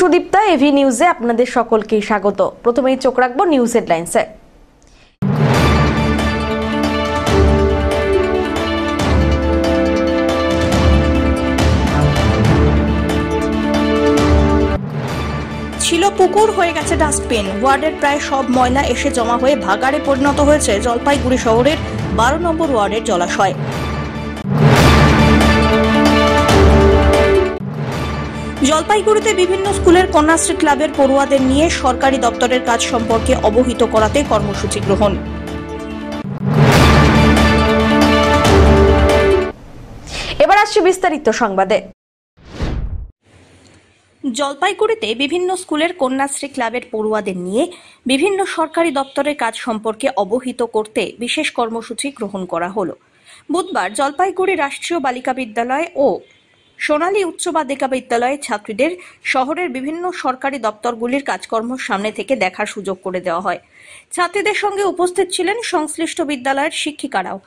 Sudipta, AV নিউজে আপনাদের সকলকে স্বাগত। প্রথমেই চোখ রাখবো নিউজ হেডলাইন্সে। ছিল পুকুর, হয়ে গেছে ডাস্টবিন। ওয়ার্ডের প্রায় সব ময়লা এসে জমা হয়ে ভাগাড়ে পরিণত হয়েছে জলপাইগুড়ি শহরের 12 নম্বর ওয়ার্ডের জলাশয়। জলপাইগুড়িতে বিভিন্ন স্কুলের কন্যাশ্রী ক্লাবের পড়ুয়াদের নিয়ে সরকারি দপ্তরের কাজ সম্পর্কে অবহিত করাতে কর্মসূচি গ্রহণ। এবার আসছে বিস্তারিত সংবাদে। জলপাইগুড়িতে বিভিন্ন স্কুলের কন্যাশ্রী ক্লাবের পড়ুয়াদের নিয়ে বিভিন্ন সরকারি দপ্তরের কাজ সম্পর্কে অবহিত করতে বিশেষ কর্মসূচি গ্রহণ করা হলো। বুধবার জলপাইগুড়ি রাষ্ট্রীয় বালিকা বিদ্যালয় ও সোনালী উচ্চ বালিকা বিদ্যালয়ের ছাত্রীদের শহরের বিভিন্ন সরকারি দপ্তরগুলির কাজকর্ম সামনে থেকে দেখার সুযোগ করে দেওয়া হয়। ছাত্রীদের সঙ্গে উপস্থিত ছিলেন সংশ্লিষ্ট বিদ্যালয়ের শিক্ষিকারাও।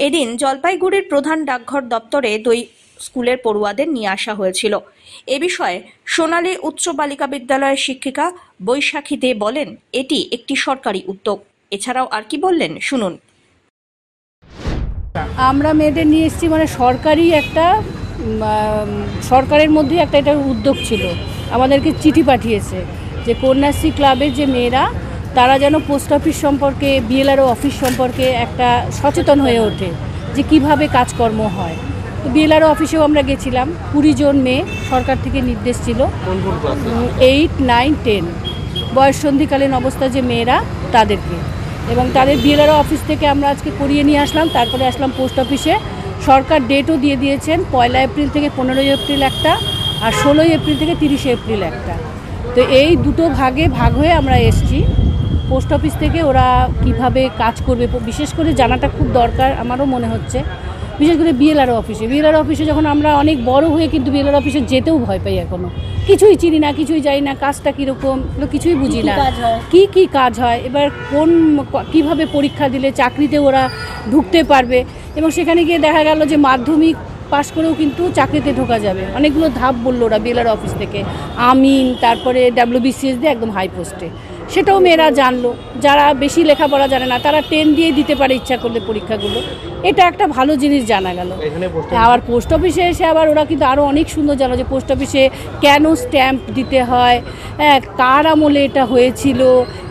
এদিন জলপাইগুড়ির প্রধান ডাকঘর দপ্তরে দুই স্কুলের পড়ুয়াদের নিয়ে আসা হয়েছিল। এ বিষয়ে সোনালী উচ্চ বালিকা বিদ্যালয়ের শিক্ষিকা বৈশাখী দে বলেন, এটি একটি সরকারি উদ্যোগ। এছাড়াও আর কি বললেন শুনুন। আমরা মেয়েদের নিয়ে এসেছি, মানে সরকারের মধ্যে একটা এটা উদ্যোগ ছিল। আমাদেরকে চিঠি পাঠিয়েছে যে কন্যাশ্রী ক্লাবের যে মেয়েরা তারা যেন পোস্ট অফিস সম্পর্কে, বিএলআরও অফিস সম্পর্কে একটা সচেতন হয়ে ওঠে যে কিভাবে কাজকর্ম হয়। তো বিএলআরও অফিসেও আমরা গেছিলাম। 20 জন মেয়ে, সরকার থেকে নির্দেশ ছিল 8, 9, 10 বয়স সন্ধিকালীন অবস্থা যে মেয়েরা, তাদেরকে এবং তাদের বিএলআরও অফিস থেকে আমরা আজকে করিয়ে নিয়ে আসলাম। তারপরে আসলাম পোস্ট অফিসে। সরকার ডেটও দিয়ে দিয়েছেন, 1 এপ্রিল থেকে 15 এপ্রিল একটা, আর 16 এপ্রিল থেকে 30 এপ্রিল একটা। তো এই দুটো ভাগে ভাগ হয়ে আমরা এসছি। পোস্ট অফিস থেকে ওরা কিভাবে কাজ করবে বিশেষ করে জানাটা খুব দরকার আমারও মনে হচ্ছে। বিশেষ করে বিএলআরও অফিসে যখন আমরা অনেক বড় হয়ে কিন্তু বিএলআরও অফিসে যেতেও ভয় পাই। এখনও কিছুই চিনি না, কিছুই জানি না, কাজটা কীরকম কিছুই বুঝি না, কি কাজ হয়, এবার কিভাবে পরীক্ষা দিলে চাকরিতে ওরা ঢুকতে পারবে। এবং সেখানে গিয়ে দেখা গেল যে মাধ্যমিক পাশ করেও কিন্তু চাকরিতে ঢোকা যাবে। অনেকগুলো ধাপ বললো ওরা বিএলআরও অফিস থেকে, আমিন, তারপরে WBCS দিয়ে একদম হাই পোস্টে। সেটাও মেয়েরা জানলো। যারা বেশি লেখাপড়া জানে না তারা 10 দিয়ে দিতে পারে ইচ্ছা করলে পরীক্ষাগুলো। এটা একটা ভালো জিনিস জানা গেল। আবার পোস্ট অফিসে এসে আবার ওরা কিন্তু আরও অনেক সুন্দর জানো যে পোস্ট অফিসে কেন স্ট্যাম্প দিতে হয়, কার আমলে এটা হয়েছিল,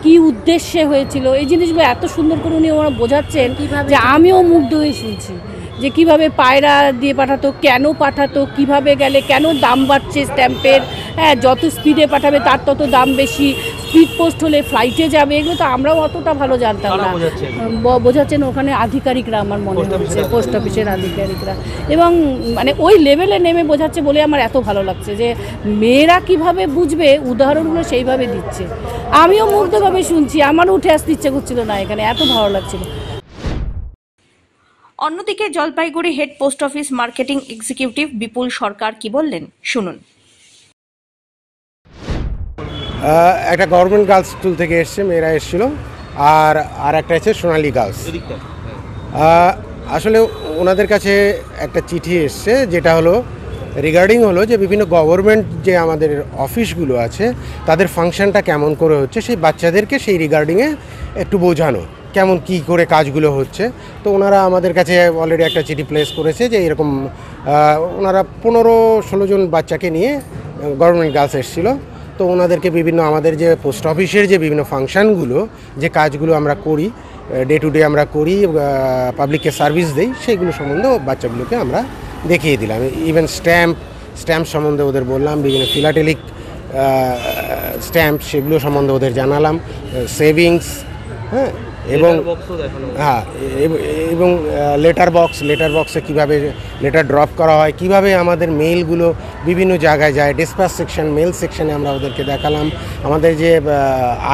কি উদ্দেশ্যে হয়েছিল, এই জিনিসগুলো এত সুন্দর করে উনি ওরা বোঝাচ্ছেন যে আমিও মুগ্ধ হয়ে শুনছি যে কিভাবে পায়রা দিয়ে পাঠাতো, কেন পাঠাতো, কিভাবে গেলে কেন দাম বাড়ছে স্ট্যাম্পের, যত স্পিডে পাঠাবে তার তত দাম বেশি, স্পিড পোস্ট হলে ফ্লাইটে যাবে। এগুলো তো আমরাও অতটা ভালো জানতাম না। বোঝাচ্ছেন ওখানে আধিকারিকরা, আমার মনে হচ্ছে পোস্ট অফিসের আধিকারিকরা, এবং মানে ওই লেভেলে নেমে বোঝাচ্ছে বলে আমার এত ভালো লাগছে যে মেয়েরা কিভাবে বুঝবে উদাহরণগুলো সেইভাবে দিচ্ছে। আমিও মুগ্ধভাবে শুনছি, আমারও উঠে আসতে ইচ্ছে করছিল না, এখানে এত ভালো লাগছিল। অন্যদিকে Jalpaiguri head post office marketing executive Bipul Sarkar কি বললেন শুনুন। একটা গভর্নমেন্ট গার্লস স্কুল থেকে এসছে, মেয়েরা এসেছিল, আর একটা আছে সোনালী গার্লস। আসলে ওনাদের কাছে একটা চিঠি এসছে, যেটা হলো রিগার্ডিং হলো যে বিভিন্ন গভর্নমেন্ট যে আমাদের অফিসগুলো আছে তাদের ফাংশনটা কেমন করে হচ্ছে, সেই বাচ্চাদেরকে সেই রিগার্ডিংয়ে একটু বোঝানো কেমন কি করে কাজগুলো হচ্ছে। তো ওনারা আমাদের কাছে অলরেডি একটা চিঠি প্লেস করেছে যে এরকম ওনারা 15-16 জন বাচ্চাকে নিয়ে গভর্নমেন্ট গার্লস এসেছিলো। তো ওনাদেরকে বিভিন্ন আমাদের যে পোস্ট অফিসের যে বিভিন্ন ফাংশানগুলো, যে কাজগুলো আমরা করি, ডে টু ডে আমরা করি, পাবলিককে সার্ভিস দিই, সেইগুলো সম্বন্ধে বাচ্চাগুলোকে আমরা দেখিয়ে দিলাম। ইভেন স্ট্যাম্প সম্বন্ধে ওদের বললাম, বিভিন্ন ফিলাটেলিক স্ট্যাম্প সেগুলো সম্বন্ধে ওদের জানালাম, সেভিংস, হ্যাঁ, এবং লেটার বক্সে কীভাবে লেটার ড্রপ করা হয়, কিভাবে আমাদের মেইলগুলো বিভিন্ন জায়গায় যায়, ডিসপ্যাচ সেকশন, মেল সেকশনে আমরা ওদেরকে দেখালাম, আমাদের যে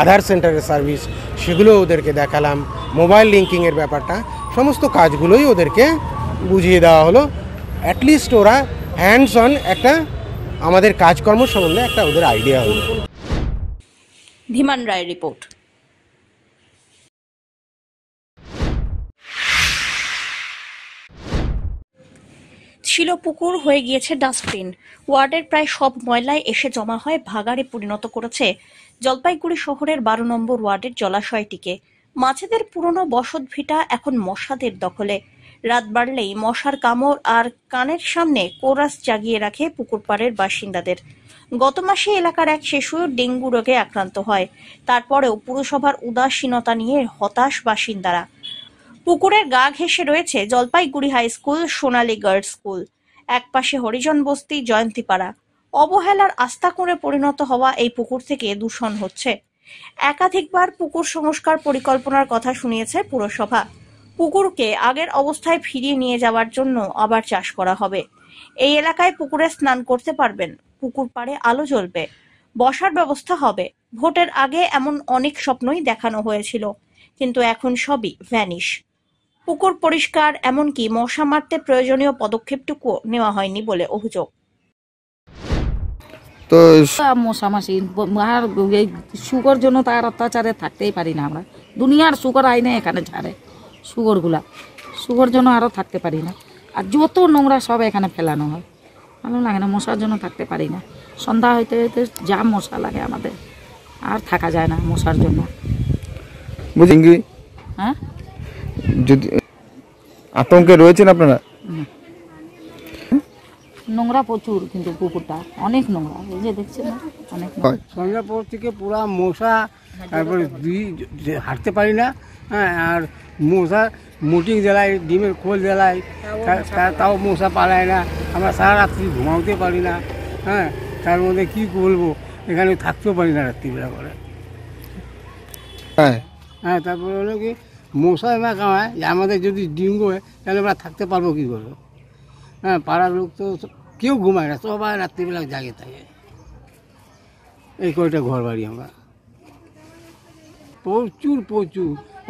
আধার সেন্টারের সার্ভিস সেগুলো ওদেরকে দেখালাম, মোবাইল লিঙ্কিংয়ের ব্যাপারটা, সমস্ত কাজগুলোই ওদেরকে বুঝিয়ে দেওয়া হলো। অ্যাটলিস্ট ওরা হ্যান্ডস অন একটা আমাদের কাজকর্ম সম্বন্ধে একটা ওদের আইডিয়া হলো। ধীমান রায়ের রিপোর্ট। ছিল পুকুর হয়ে গিয়েছে ডাস্টবিন। ওয়ার্ডের প্রায় সব ময়লায় এসে জমা হয় ভাগাড়ে পরিণত করেছে জলপাইগুড়ি শহরের 12 নম্বর ওয়ার্ডের জলাশয়টিকে। মাছেদের পুরনো বসত ভিটা এখন মশাদের দখলে। রাত বাড়লেই মশার কামড় আর কানের সামনে কোরাস জাগিয়ে রাখে পুকুর পাড়ের বাসিন্দাদের। গত মাসে এলাকার এক শিশু ডেঙ্গু রোগে আক্রান্ত হয়। তারপরেও পুরসভার উদাসীনতা নিয়ে হতাশ বাসিন্দারা। পুকুরের গা ঘেঁষে রয়েছে জলপাইগুড়ি হাই স্কুল, সোনালী গার্লস স্কুল, একপাশে হরিজন বস্তি, জয়ন্তীপাড়া। অবহেলার আস্তাকুঁড়ে পরিণত হওয়া এই পুকুর থেকে দূষণ হচ্ছে। একাধিকবার পুকুর সংস্কার পরিকল্পনার কথা শুনিয়েছে পুরসভা। পুকুরকে আগের অবস্থায় ফিরিয়ে নিয়ে যাওয়ার জন্য আবার চাষ করা হবে। এই এলাকায় পুকুরে স্নান করতে পারবেন, পুকুর পাড়ে আলো জ্বলবে, বসার ব্যবস্থা হবে। ভোটের আগে এমন অনেক স্বপ্নই দেখানো হয়েছিল, কিন্তু এখন সবই ভ্যানিশ। পুকুর পরিষ্কার, এমনকি মশা মারতে প্রয়োজনীয় পদক্ষেপটুকু নেওয়া হয়নি বলে অভিযোগ। তো মশামাছি আর এই সুগর জন্য তার অত্যাচারে থাকতেই পারি না আমরা। দুনিয়ার সুগর আইনে এখানে ছাড়ে সুগর জন্য আরও থাকতে পারি না। আর যত নোংরা সব এখানে ফেলানো হয়, ভালো লাগে না। মশার জন্য থাকতে পারি না। সন্ধ্যা হইতে হইতে যা মশা লাগে আমাদের, আর থাকা যায় না মশার জন্য। বুঝি হ্যাঁ, যদি আতঙ্কে রয়েছেন আপনারা? নোংরা প্রচুর, কিন্তু পুকুরটা অনেক নোংরা, এই যে দেখছেন না, অনেক নোংরা। সন্ধ্যার পর থেকে পুরা মশা, তারপরে হাঁটতে পারি না। হ্যাঁ, আর মশা মুটিং জ্বালায়, ডিমের খোল জ্বালায়, তাও মশা পালায় না। আমরা সারা রাত্রি ঘুমাতে পারি না। হ্যাঁ, তার মধ্যে কী বলবো, এখানে থাকতেও পারি না রাত্রিবেলা করে। হ্যাঁ হ্যাঁ, তারপরে হলো কি মশা এমা কামায় যে আমাদের যদি ডেঙ্গু হয় তাহলে আমরা থাকতে পারবো কী করে? হ্যাঁ, পাড়ার লোক তো কেউ ঘুমায় না, সবাই রাত্রিবেলা জাগে থাকে। এই কয়টা ঘর বাড়ি আমরা, প্রচুর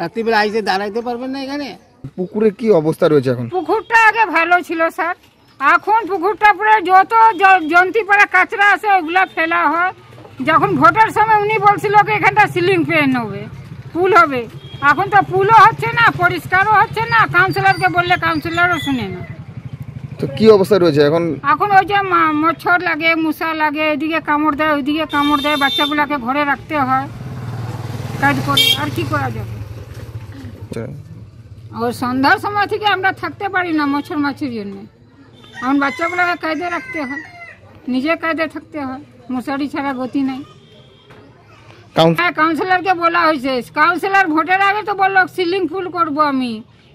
রাত্রিবেলা আইসে দাঁড়াইতে পারবেন না এখানে। পুকুরে কি অবস্থা রয়েছে এখন? পুকুরটা আগে ভালো ছিল স্যার, এখন পুকুরটা পুরো যত জন্তিপাড়া কাঁচরা আছে ওগুলা ফেলা হয়। যখন ভোটের সময় উনি বলছিল কি এখানটা সিলিং ফ্যান হবে, পুল হবে, এখন তো পুলও হচ্ছে না, পরিষ্কারও হচ্ছে না। কাউন্সিলরকে বললে কাউন্সিলরও শুনে না। তো কি অবস্থা রয়েছে এখন? এখন ওই যে মচ্ছর লাগে, মশা লাগে, এদিকে কামড় দেয়, ওইদিকে কামড় দেয়, বাচ্চাগুলাকে ঘরে রাখতে হয় কাজ করে, আর কি করা যাবে? ওই সন্ধ্যার সময় থেকে আমরা থাকতে পারি না মচ্ছর মাছির জন্য। এখন বাচ্চাগুলোকে কায়দে রাখতে হয়, নিজে কায়দে থাকতে হয়, মশারি ছাড়া গতি নেই। হ্যাঁ, কাউন্সিলরকে বলা হয়েছে, কাউন্সিলর ভোটের আগে তো বললো সিলিং ফুল করব, আমি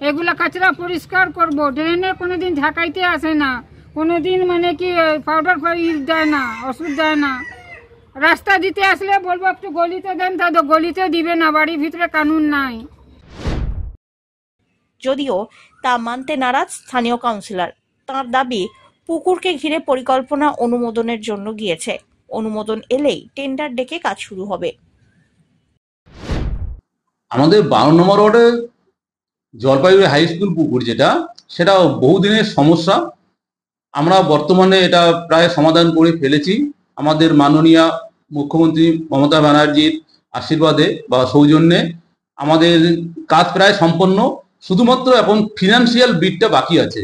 এগুলা কাচরা পরিষ্কার করব। ড্রেনে কোনোদিন ঢাকাইতে আসে না, কোনোদিন মানে কি পাউডার দেয় না, ওষুধ দেয় না। রাস্তা দিতে আসলে বলবো একটু গলিতে দেন, তা তো গলিতে দিবে না, বাড়ির ভিতরে কানুন নাই। যদিও তা মানতে নারাজ স্থানীয় কাউন্সিলর। তার দাবি, পুকুরকে ঘিরে পরিকল্পনা অনুমোদনের জন্য গিয়েছে, অনুমোদন এলেই টেন্ডার ডেকে কাজ শুরু হবে। আমাদের 12 নম্বর ওয়ার্ডে জলপাইগুড়ি হাই স্কুল পুকুর সেটা বহুদিনের সমস্যা। আমরা বর্তমানে এটা প্রায় সমাধান করে ফেলেছি। আমাদের মাননীয় মুখ্যমন্ত্রী মমতা ব্যানার্জির আশীর্বাদে বা সৌজন্যে আমাদের কাজ প্রায় সম্পন্ন। শুধুমাত্র এখন ফিনান্সিয়াল বিটটা বাকি আছে।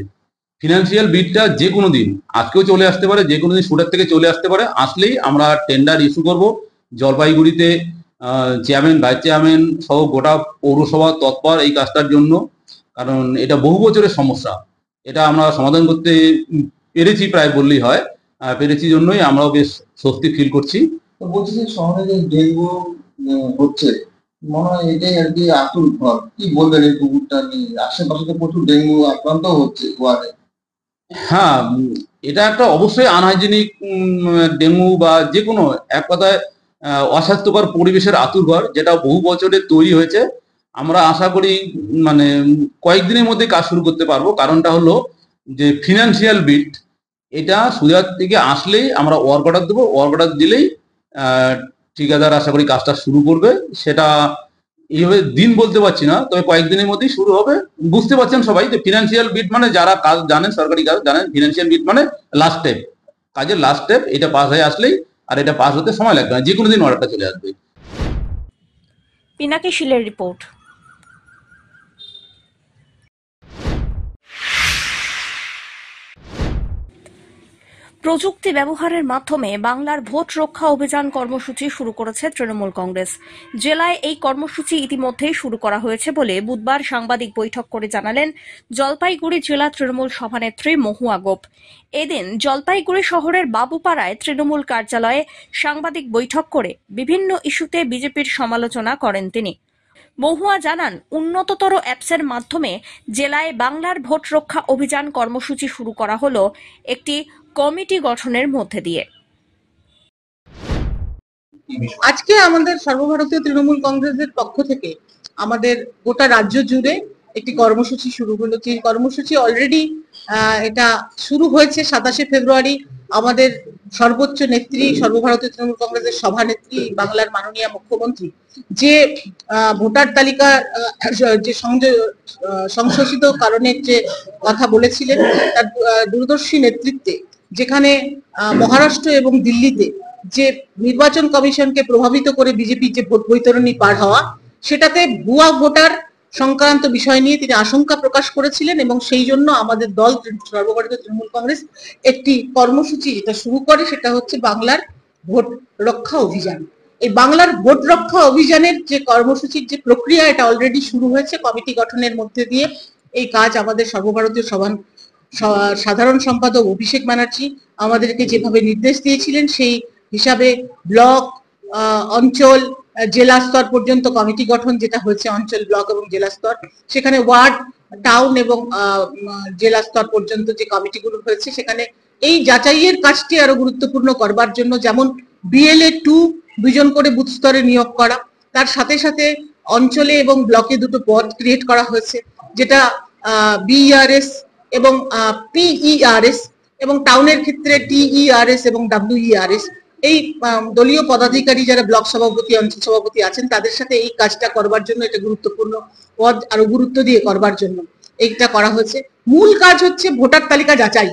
ফিনান্সিয়াল বিটটা যে কোনো দিন, আজকেও চলে আসতে পারে, যে কোনো দিন সুরের থেকে চলে আসতে পারে। আসলেই আমরা টেন্ডার ইস্যু করব। জলপাইগুড়িতে চেয়ারম্যান, ভাইস চেয়ারম্যান সহ গোটা পৌরসভা তৎপর এই কাজটার জন্য, কারণ এটা বহু বছরের সমস্যা। এটা আমরা সমাধান করতে পেরেছি প্রায় বললেই হয়। পেরেছি জন্যই আমরাও বেশ স্বস্তি ফিল করছি। তো বলছি যে শহরে যে ডেঙ্গু হচ্ছে, মনে হয় এটাই আর কি আতুর ঘর। কি বলবেন এই পুকুরটা নিয়ে? আশেপাশে তো প্রচুর ডেঙ্গু আক্রান্ত হচ্ছে ওয়ার্ডে। হ্যাঁ, এটা একটা অবশ্যই আনহাইজেনিক ডেঙ্গু বা যে কোনো এক কথায় অস্বাস্থ্যকর পরিবেশের আতুরঘর, যেটা বহু বছরের তৈরি হয়েছে। আমরা আশা করি মানে কয়েকদিনের মধ্যে কাজ শুরু করতে পারবো। কারণটা হলো যে ফিনান্সিয়াল বিট, এটা সুজাত থেকে আসলেই আমরা ওয়ার্ক অর্ডার দেবো। ওয়ার্ক অর্ডার দিলেই ঠিকাদার আশা করি কাজটা শুরু করবে। সেটা এইভাবে দিন বলতে পারছি না, তবে কয়েকদিনের মধ্যেই শুরু হবে। বুঝতে পারছেন সবাই যে ফিনান্সিয়াল বিট মানে, যারা কাজ জানেন, সরকারি কাজ জানেন, ফিনান্সিয়াল বিট মানে লাস্ট স্টেপ, কাজের লাস্ট স্টেপ। এটা পাস হয়ে আসলেই, আর এটা পাস হতে সময় লাগবে না, যে কোনো দিন অর্ডারটা চলে আসবে। পিনাকি শীলের রিপোর্ট। প্রযুক্তি ব্যবহারের মাধ্যমে বাংলার ভোট রক্ষা অভিযান কর্মসূচি শুরু করেছে তৃণমূল কংগ্রেস। জেলায় এই কর্মসূচি ইতিমধ্যেই শুরু করা হয়েছে বলে বুধবার সাংবাদিক বৈঠক করে জানালেন জলপাইগুড়ি জেলা তৃণমূল সভানেত্রী মহুয়া গোপ। এদিন জলপাইগুড়ি শহরের বাবুপাড়ায় তৃণমূল কার্যালয়ে সাংবাদিক বৈঠক করে বিভিন্ন ইস্যুতে বিজেপির সমালোচনা করেন তিনি। মহুয়া জানান, উন্নততর অ্যাপসের মাধ্যমে জেলায় বাংলার ভোট রক্ষা অভিযান কর্মসূচি শুরু করা হলো একটি কমিটি গঠনের মধ্যে দিয়ে। আজকে আমাদের সর্বভারতীয় তৃণমূল কংগ্রেসের পক্ষ থেকে আমাদের গোটা রাজ্য জুড়ে একটি কর্মসূচি শুরু হলো। যে কর্মসূচি অলরেডি এটা শুরু হয়েছে 27শে ফেব্রুয়ারি আমাদের সর্বোচ্চ নেত্রী, সর্বভারতীয় তৃণমূল কংগ্রেসের সভানেত্রী, বাংলার মাননীয় মুখ্যমন্ত্রী যে ভোটার তালিকা যে সংশোধিত কারণের যে কথা বলেছিলেন, তার দূরদর্শী নেতৃত্বে যেখানে মহারাষ্ট্র এবং দিল্লিতে যে নির্বাচন কমিশনকে প্রভাবিত করে বিজেপির যে ভোট বৈতরণী পার হওয়া, সেটাতে ভুয়া ভোটার সংক্রান্ত বিষয় নিয়ে তিনি আশঙ্কা প্রকাশ করেছিলেন এবং সেই জন্য আমাদের দল সর্বভারতীয় তৃণমূল কংগ্রেস একটি কর্মসূচি যেটা শুরু করে, সেটা হচ্ছে বাংলার ভোট রক্ষা অভিযান। এই বাংলার ভোট রক্ষা অভিযানের যে কর্মসূচির যে প্রক্রিয়া, এটা অলরেডি শুরু হয়েছে কমিটি গঠনের মধ্যে দিয়ে। এই কাজ আমাদের সর্বভারতীয় সাধারণ সম্পাদক অভিষেক ব্যানার্জি আমাদেরকে যেভাবে নির্দেশ দিয়েছিলেন, সেই হিসাবে ব্লক, অঞ্চল, জেলা স্তর পর্যন্ত কমিটি গঠন যেটা হয়েছে, অঞ্চল, ব্লক এবং জেলা স্তর, সেখানে ওয়ার্ড, টাউন এবং জেলা স্তর পর্যন্ত যে কমিটিগুলো হয়েছে, সেখানে এই যাচাইয়ের কাজটি আরো গুরুত্বপূর্ণ করবার জন্য যেমন BLA 2 দুজন করে বুথ স্তরে নিয়োগ করা, তার সাথে সাথে অঞ্চলে এবং ব্লকে দুটো পদ ক্রিয়েট করা হয়েছে, যেটা BERS এবং PERS, এবং টাউনের ক্ষেত্রে TERS এবং WERS। এই দলীয় পদাধিকারী যারা ব্লক সভাপতি, অঞ্চল সভাপতি আছেন, তাদের সাথে এই কাজটা করবার জন্য, এটা গুরুত্বপূর্ণ পদ আরো গুরুত্ব দিয়ে করবার জন্য এইটা করা হয়েছে। মূল কাজ হচ্ছে ভোটার তালিকা যাচাই।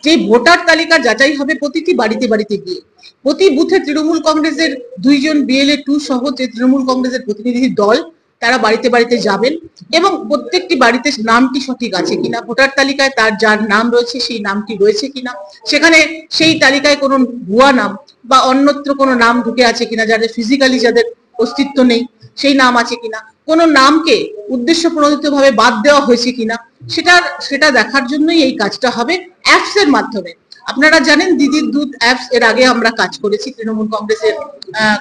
যে ভোটার তালিকা যাচাই হবে প্রতিটি বাড়িতে বাড়িতে গিয়ে, প্রতি বুথে তৃণমূল কংগ্রেসের 2 জন BLA 2 সহ যে তৃণমূল কংগ্রেসের প্রতিনিধি দল, তারা বাড়িতে বাড়িতে যাবেন এবং প্রত্যেকটি বাড়িতে নামটি সঠিক আছে কিনা, ভোটার তালিকায় তার যার নাম রয়েছে সেই নামটি রয়েছে কিনা, সেখানে সেই তালিকায় কোনো ভুয়া নাম বা অন্যত্র কোনো নাম ঢুকে আছে কিনা, যাদের ফিজিক্যালি যাদের অস্তিত্ব নেই সেই নাম আছে কিনা, কোনো নামকে উদ্দেশ্য প্রণোদিতভাবে বাদ দেওয়া হয়েছে কিনা, সেটা দেখার জন্যই এই কাজটা হবে অ্যাপস এর মাধ্যমে। আপনারা জানেন দিদির দুধ অ্যাপস এর আগে আমরা কাজ করেছি তৃণমূল কংগ্রেসের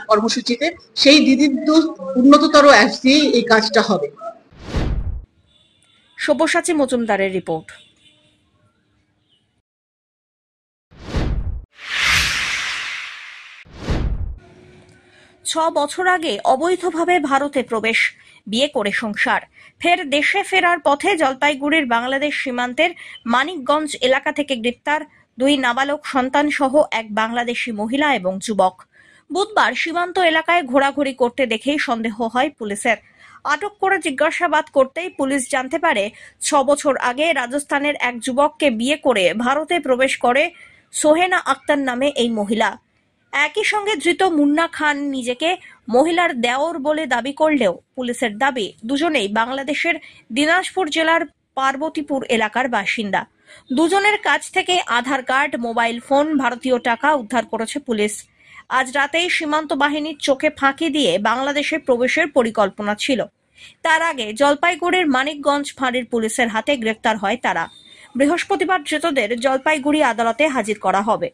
কর্মসূচিতে, সেই দিদির দুধ উন্নততর অ্যাপস দিয়েই এই কাজটা হবে। সব্যসাচী মজুমদারের রিপোর্ট। ছ বছর আগে অবৈধভাবে ভারতে প্রবেশ, বিয়ে করে সংসার, ফের দেশে ফেরার পথে জলপাইগুড়ির বাংলাদেশ সীমান্তের মানিকগঞ্জ এলাকা থেকে গ্রেপ্তার 2 নাবালক সন্তান সহ এক বাংলাদেশি মহিলা এবং যুবক। বুধবার সীমান্ত এলাকায় ঘোরাঘুরি করতে দেখেই সন্দেহ হয় পুলিশের। আটক করে জিজ্ঞাসাবাদ করতেই পুলিশ জানতে পারে 6 বছর আগে রাজস্থানের এক যুবককে বিয়ে করে ভারতে প্রবেশ করে সোহেনা আক্তার নামে এই মহিলা। একই সঙ্গে ধৃত মুন্না খান নিজেকে মহিলার দেওর বলে দাবি করলেও পুলিশের দাবি দুজনেই বাংলাদেশের দিনাজপুর জেলার পার্বতীপুর এলাকার বাসিন্দা। দুজনের কাছ থেকে আধার কার্ড, মোবাইল ফোন, ভারতীয় টাকা উদ্ধার করেছে পুলিশ। আজ রাতেই সীমান্ত বাহিনীর চোখে ফাঁকি দিয়ে বাংলাদেশে প্রবেশের পরিকল্পনা ছিল। তার আগে জলপাইগুড়ির মানিকগঞ্জ ফাঁড়ির পুলিশের হাতে গ্রেফতার হয় তারা। বৃহস্পতিবার ধৃতদের জলপাইগুড়ি আদালতে হাজির করা হবে।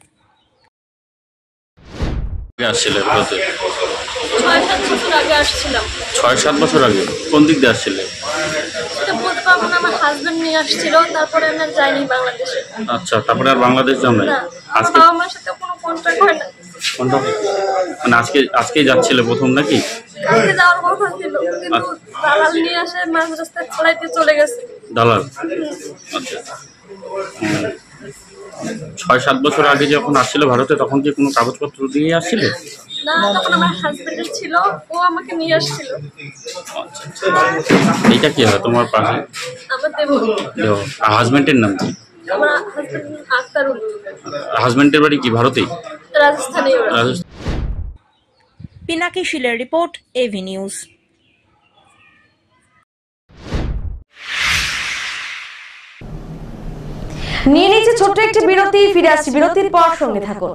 6-7 বছর আগে কোন দিক দিয়ে আসছিলেন? সেটা বলতে পারবো না, আমার হাজবেন্ড নিয়ে আসছিল, তারপরে আমরা যাইনি বাংলাদেশে। আচ্ছা, তারপরে আর বাংলাদেশ যান নাই? আজকে বাবা মার সাথে কোনো কন্ট্যাক্ট হয় না। মানে আজকেই যাচ্ছিলে প্রথম নাকি? কালকে যাওয়ার কথা ছিল, কিন্তু দালাল নিয়ে আসে মাঝ রাস্তায় ছাড়াইতে চলে গেছে। দালাল? আচ্ছা। 6-7 বছর আগে যখন আসছিল ভারতে, তখন কি কোনো কাগজপত্র দিয়ে আসছিলে? না, তখন আমার হাজবেন্ড ছিল, ও আমাকে নিয়ে আসছিল। এইটা কি হয় তোমার পাশে? আমার দেবর। হাজবেন্ডের নাম কি? আমার হাজবেন্ড আক্তারুল। হাজবেন্ডের বাড়ি কি ভারতেই? রাজস্থানে। পিনাকি শিলের রিপোর্ট, এভি নিউজ। নিয়ে নিচ্ছে ছোট্ট একটি বিরতি, ফিরে আসছি বিরতির পর, সঙ্গে থাকুন।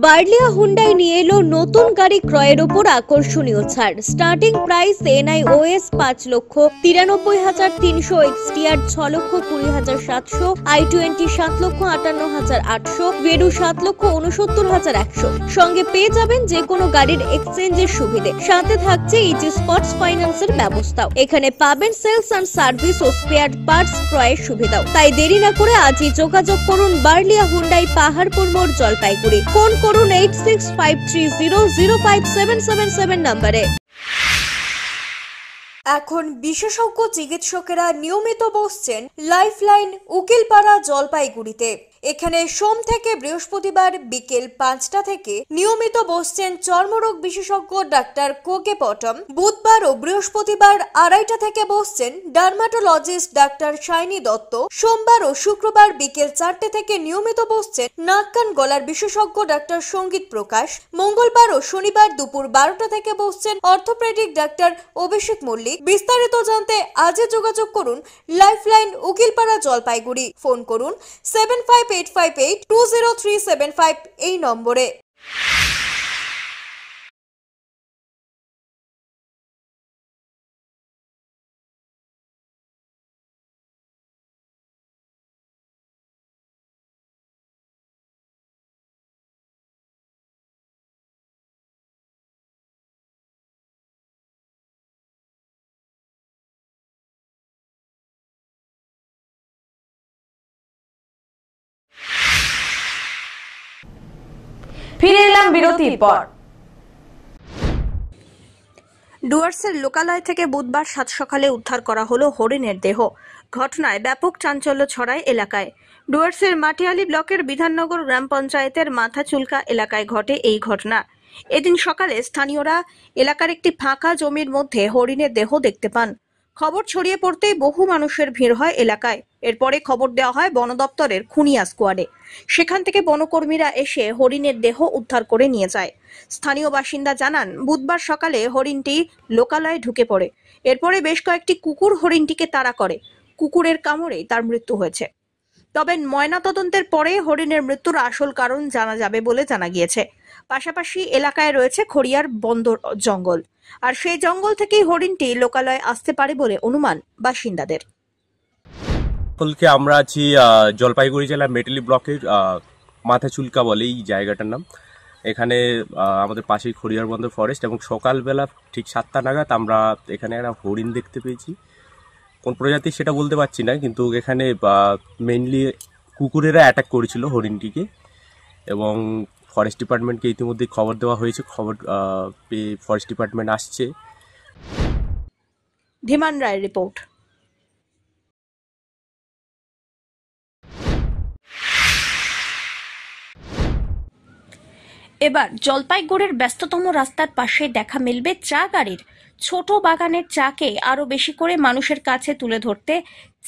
বার্লিয়া হুন্ডাই নিয়ে এলো নতুন গাড়ি ক্রয়ের উপর আকর্ষণীয় ছাড়। Starting price NIOS 5,93,300, XTR 6,20,700, i20 7,58,800, ভেডু 7,69,100। সঙ্গে পেয়ে যাবেন যে কোনো গাড়ির এক্সচেঞ্জের সুবিধে, সাথে থাকছে ইজি স্পটস ফাইন্যান্সের ব্যবস্থাও। এখানে পাবেন সেলস অ্যান্ড সার্ভিস ও স্পেয়ার পার্টস ক্রয়ের সুবিধাও। তাই দেরি না করে আজই যোগাযোগ করুন বার্লিয়া হুন্ডাই, পাহাড়পুর মোড়, জলপাইগুড়ি। ফোন করুন 8653300577 নম্বরে। এখন বিশেষজ্ঞ চিকিৎসকেরা নিয়মিত বসছেন লাইফলাইন উকিলপাড়া, জলপাইগুড়িতে। এখানে সোম থেকে বৃহস্পতিবার বিকেল 5টা থেকে নিয়মিত বসছেন চর্মরোগ বিশেষজ্ঞ ডাক্তার কোকে পটম। বুধবার ও বৃহস্পতিবার 2:30টা থেকে বসছেন ডার্মাটোলজিস্ট ডাক্তার শাইনি দত্ত। সোমবার ও শুক্রবার বিকেল 4টে থেকে নিয়মিত বসছেন নাক কান গলার বিশেষজ্ঞ ডাক্তার সঙ্গীত প্রকাশ। মঙ্গলবার ও শনিবার দুপুর 12টা থেকে বসছেন অর্থোপেডিক ডাক্তার অভিষেক মল্লিক। বিস্তারিত জানতে আজই যোগাযোগ করুন লাইফলাইন উকিলপাড়া, জলপাইগুড়ি। ফোন করুন 7585820375 এই নম্বরে। ফিরে এলাম বিরতির পর। ডুয়ার্সের লোকালয় থেকে বুধবার সাত সকালে উদ্ধার করা হলো হরিণের দেহ। ঘটনায় ব্যাপক চাঞ্চল্য ছড়ায় এলাকায়। ডুয়ার্সের মাটিয়ালি ব্লকের বিধাননগর গ্রাম পঞ্চায়েতের মাথাচুলকা এলাকায় ঘটে এই ঘটনা। এদিন সকালে স্থানীয়রা এলাকার একটি ফাঁকা জমির মধ্যে হরিণের দেহ দেখতে পান। খবর ছড়িয়ে পড়তেই বহু মানুষের ভিড় হয় এলাকায়। এরপরে খবর দেওয়া হয় বন দপ্তরের খুনিয়া স্কোয়াডে। সেখান থেকে বনকর্মীরা এসে হরিণের দেহ উদ্ধার করে নিয়ে যায়। স্থানীয় বাসিন্দা জানান, বুধবার সকালে হরিণটি লোকালয়ে ঢুকে পড়ে। এরপরে বেশ কয়েকটি কুকুর হরিণটিকে তাড়া করে। কুকুরের কামড়ে তার মৃত্যু হয়েছে। তবে ময়নাতদন্তের পরে হরিণের মৃত্যুর আসল কারণ জানা যাবে বলে জানা গিয়েছে। পাশাপাশি এলাকায় রয়েছে খড়িয়ার বন্দর জঙ্গল, আর সেই জঙ্গল থেকেই হরিণটি লোকালয়ে আসতে পারে বলে অনুমান বাসিন্দাদের। আমরা আছি জলপাইগুড়ি জেলার মেটেলি ব্লকের মাথাচুলকা বলে এই জায়গাটার নাম। এখানে আমাদের পাশেই খড়িয়ার বন্দর ফরেস্ট, এবং সকালবেলা ঠিক 7টা নাগাদ আমরা এখানে একটা হরিণ দেখতে পেয়েছি। কোন প্রজাতির সেটা বলতে পারছি না, কিন্তু এখানে মেইনলি কুকুরেরা অ্যাটাক করেছিল হরিণটিকে, এবং ফরেস্ট ডিপার্টমেন্টকে ইতিমধ্যে খবর দেওয়া হয়েছে। খবর পেয়ে ফরেস্ট ডিপার্টমেন্ট আসছে। ধীমান রায়ের রিপোর্ট। এবার জলপাইগুড়ির ব্যস্ততম রাস্তার পাশে দেখা মিলবে চা গাড়ির। ছোট বাগানের চাকে আরো বেশি করে মানুষের কাছে তুলে ধরতে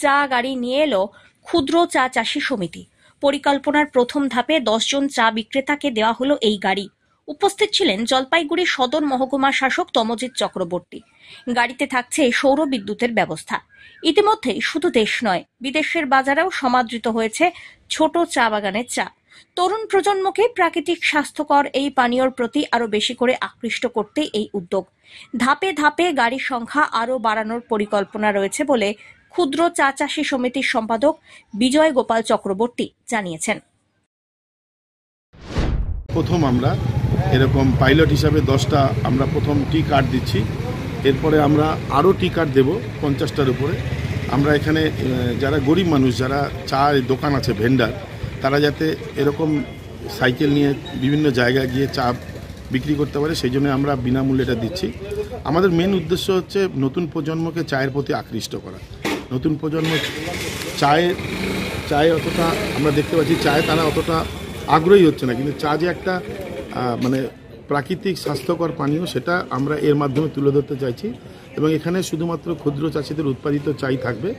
চা গাড়ি নিয়ে এলো ক্ষুদ্র চা চাষী সমিতি। পরিকল্পনার প্রথম ধাপে 10 জন চা বিক্রেতাকে দেওয়া হলো এই গাড়ি। উপস্থিত ছিলেন জলপাইগুড়ি সদর মহকুমা শাসক তমজিৎ চক্রবর্তী। গাড়িতে থাকছে সৌর বিদ্যুতের ব্যবস্থা। ইতিমধ্যে শুধু দেশ নয়, বিদেশের বাজারেও সমাদৃত হয়েছে ছোট চা বাগানের চা। তরুণ প্রজন্মকে প্রাকৃতিক স্বাস্থ্যকর এই পানীয়র প্রতি আরো বেশি করে আকৃষ্ট করতে এই উদ্যোগ। ধাপে ধাপে গাড়ির সংখ্যা আরো বাড়ানোর পরিকল্পনা রয়েছে বলে ক্ষুদ্র চা চাষী সমিতির সম্পাদক বিজয় গোপাল চক্রবর্তী জানিয়েছেন। প্রথম আমরা এরকম পাইলট হিসাবে 10টা আমরা প্রথম টি কার্ড দিচ্ছি। এরপরে আমরা আরও টি কার্ড দেবো 50টার উপরে। আমরা এখানে যারা গরিব মানুষ, যারা চা দোকান আছে, ভেন্ডার, তারা যাতে এরকম সাইকেল নিয়ে বিভিন্ন জায়গায় গিয়ে চা বিক্রি করতে পারে, সেই জন্য আমরা বিনামূল্যে এটা দিচ্ছি। আমাদের মেন উদ্দেশ্য হচ্ছে নতুন প্রজন্মকে চায়ের প্রতি আকৃষ্ট করা। নতুন প্রজন্ম চায়ে অতটা আমরা দেখতে পাচ্ছি, চায়ে তারা অতটা আগ্রহী হচ্ছে না, কিন্তু চা যে একটা মানে প্রাকৃতিক স্বাস্থ্যকর পানীয়, সেটা আমরা এর মাধ্যমে তুলে ধরতে চাইছি। এবং এখানে শুধুমাত্র ক্ষুদ্র চাষিদের উৎপাদিত চাই থাকবে,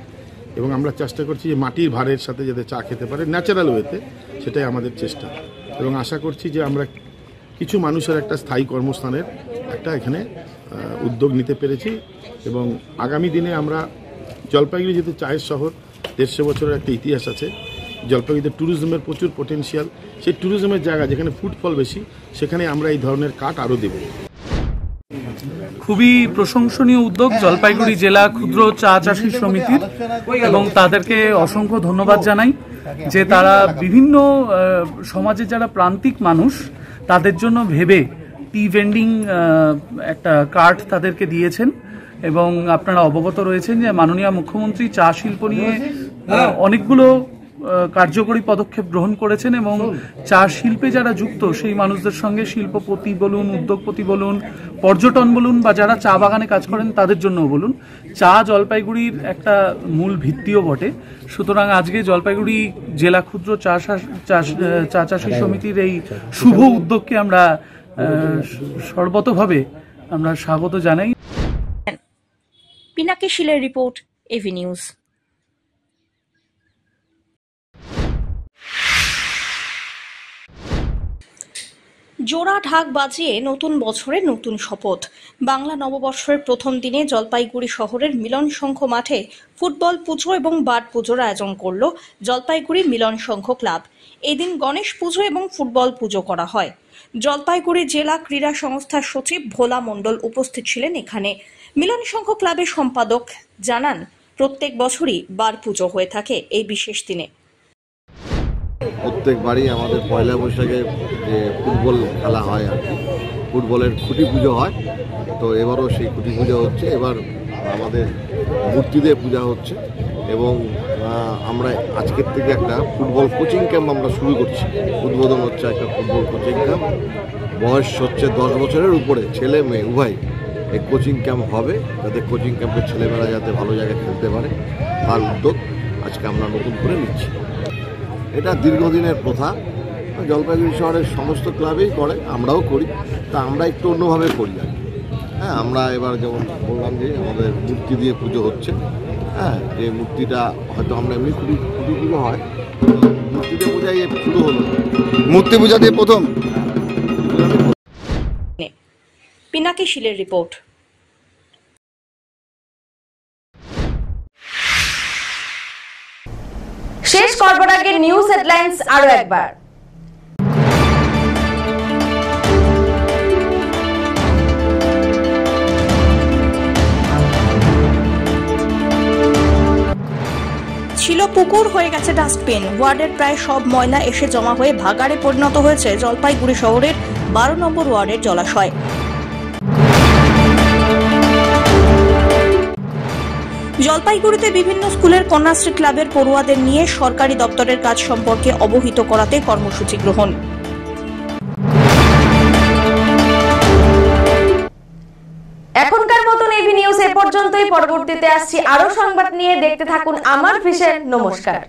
এবং আমরা চেষ্টা করছি যে মাটির ভারের সাথে যাতে চা খেতে পারে ন্যাচারাল ওয়েতে, সেটাই আমাদের চেষ্টা। এবং আশা করছি যে আমরা কিছু মানুষের একটা স্থায়ী কর্মস্থানের একটা এখানে উদ্যোগ নিতে পেরেছি। এবং আগামী দিনে আমরা জলপাইগুড়ি যেহেতু চায়ের শহর, 150 বছরের একটা ইতিহাস আছে। জলপাইগুড়িতে ট্যুরিজমের প্রচুর পটেনশিয়াল, সেই ট্যুরিজমের জায়গা যেখানে ফুটফল বেশি সেখানে আমরা এই ধরনের কাঠ আরও দেব। খুবই প্রশংসনীয় উদ্যোগ জলপাইগুড়ি জেলা ক্ষুদ্র চা চাষী সমিতির, এবং তাদেরকে অসংখ্য ধন্যবাদ জানাই যে তারা বিভিন্ন সমাজে যারা প্রান্তিক মানুষ তাদের জন্য ভেবে টি ভেন্ডিং একটা কার্ড তাদেরকে দিয়েছেন। এবং আপনারা অবগত রয়েছেন যে মাননীয় মুখ্যমন্ত্রী চা শিল্প নিয়ে অনেকগুলো কার্যকরী পদক্ষেপ গ্রহণ করেছেন, এবং চা শিল্পে যারা যুক্ত সেই মানুষদের সঙ্গে শিল্পপতি বলুন, উদ্যোগপতি বলুন, পর্যটন বলুন, বা যারা চা বাগানে কাজ করেন তাদের জন্যও বলুন, চা জলপাইগুড়ির একটা মূল ভিত্তিও বটে। সুতরাং আজকে জলপাইগুড়ি জেলা ক্ষুদ্র চা চাষী সমিতির এই শুভ উদ্যোগকে আমরা সর্বতভাবে আমরা স্বাগত জানাই। পিনাকি শীলের রিপোর্ট, এভি নিউজ। জোড়া ঢাক বাজিয়ে নতুন বছরের নতুন শপথ। বাংলা নববর্ষের প্রথম দিনে জলপাইগুড়ি শহরের মিলন সংঘ মাঠে ফুটবল পুজো এবং বাট পুজোর আয়োজন করল জলপাইগুড়ি মিলন সংঘ ক্লাব। এদিন গণেশ পুজো এবং ফুটবল পুজো করা হয়। জলপাইগুড়ি জেলা ক্রীড়া সংস্থার সচিব ভোলা মণ্ডল উপস্থিত ছিলেন এখানে। মিলন সংঘ ক্লাবের সম্পাদক জানান, প্রত্যেক বছরই বার পুজো হয়ে থাকে এই বিশেষ দিনে। প্রত্যেকবারই আমাদের পয়লা বৈশাখে যে ফুটবল খেলা হয় আর কি, ফুটবলের খুঁটি পুজো হয়। তো এবারও সেই খুঁটি পুজো হচ্ছে, এবার আমাদের মূর্তি দিয়ে পূজা হচ্ছে, এবং আমরা আজকের থেকে একটা ফুটবল কোচিং ক্যাম্প আমরা শুরু করছি। উদ্বোধন হচ্ছে একটা ফুটবল কোচিং ক্যাম্প। বয়স হচ্ছে 10 বছরের উপরে, ছেলে মেয়ে উভয় এই কোচিং ক্যাম্প হবে, যাতে কোচিং ক্যাম্পের ছেলেমেয়েরা যাতে ভালো জায়গায় খেলতে পারে, তার উদ্যোগ আজকে আমরা নতুন করে নিচ্ছি। এটা দীর্ঘদিনের প্রথা, জলপাইগুড়ি শহরের সমস্ত ক্লাবেই করে, আমরাও করি। তা আমরা একটু অন্যভাবে করি আর কি। হ্যাঁ, আমরা এবার যেমন বললাম যে আমাদের মূর্তি দিয়ে পুজো হচ্ছে। হ্যাঁ, যে মূর্তিটা হয়তো আমরা এমনি খুবই পুজো হয়, মূর্তি দিয়ে পূজাই শুরু হলো, মূর্তি পূজা দিয়ে প্রথম। পিনাকি শীলের রিপোর্ট। শেষ করবার আগে নিউজ হেডলাইন্স আরো একবার। ছিল পুকুর, হয়ে গেছে ডাস্টবিন। ওয়ার্ডের প্রায় সব ময়লা এসে জমা হয়ে ভাগাড়ে পরিণত হয়েছে জলপাইগুড়ি শহরের 12 নম্বর ওয়ার্ডের জলাশয়। জলপাইগুড়িতে বিভিন্ন স্কুলের কন্যাশ্রী ক্লাবের পড়ুয়াদের নিয়ে সরকারি দপ্তরের কাজ সম্পর্কে অবহিত করাতে কর্মসূচি গ্রহণ। এখনকার মতন এভি নিউজ এ পর্যন্তই। পরবর্তীতে আসছি আরো সংবাদ নিয়ে, দেখতে থাকুন আমার ভিশন। নমস্কার।